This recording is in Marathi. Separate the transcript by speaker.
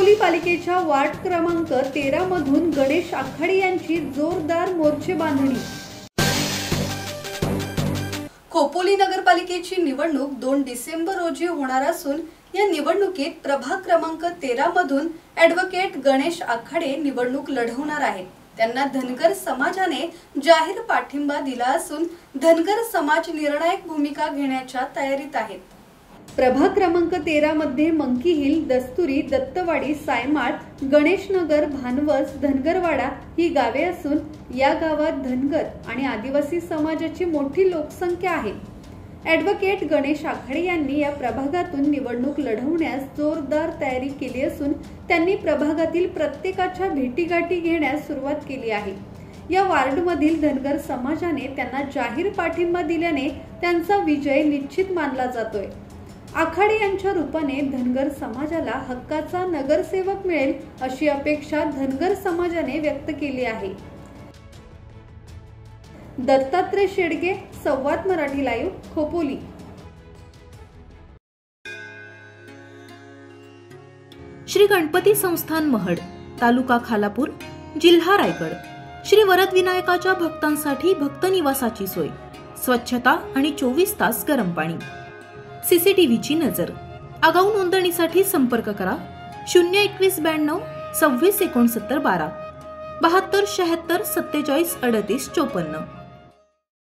Speaker 1: खोपोली पालिकेच्या वार्ड क्रमांक 13 मधून गणेश आखाडे यांची जोरदार मोर्चे बांधणी। खोपोली नगरपालिकेची निवडणूक 2 डिसेंबर रोजी होणार असून या निवडणुकीत प्रभाग क्रमांक 13 मधून ॲडव्होकेट गणेश आखाडे निवडणूक लढवणार आहेत। त्यांना धनगर समाजाने जाहीर पाठिंबा दिला असून धनगर समाज निर्णायक भूमिका घेण्याच्या तयारीत आहेत। प्रभाग क्रमांक 13 मध्ये मंकी हिल, दस्तुरी, दत्तवाडी, सायमाळ, गणेशनगर, भानवस, धनगरवाडा ही गावे असून या गावात धनगर आणि आदिवासी समाजाची मोठी लोकसंख्या आहे। ॲडव्होकेट गणेश आखाडे यांनी या प्रभागातून निवडणूक लढवण्यास जोरदार तयारी केली असून त्यांनी प्रभागातील प्रत्येकाच्या भेटीगाठी घेण्यास सुरुवात केली आहे। या वार्डमधील धनगर समाजाने त्यांना जाहीर पाठिंबा दिल्याने त्यांचा विजय निश्चित मानला जातोय। आखाडे यांच्या रूपाने धनगर समाजाला हक्काचा नगरसेवक मिळेल अशी अपेक्षा धनगर समाजाने व्यक्त केली आहे। दत्तात्रय शेडगे, संवाद मराठी लाईव्ह, खोपोली।
Speaker 2: श्री गणपती संस्थान महड, तालुका खालापूर, जिल्हा रायगड। श्री वरदविनायकाच्या भक्तांसाठी भक्त निवासाची सोय, स्वच्छता आणि 24 तास गरम पाणी, सीसीटीव्हीची नजर। आगाऊ नोंदणीसाठी संपर्क करा 021 92 26 69 12 72 76 47 38 54।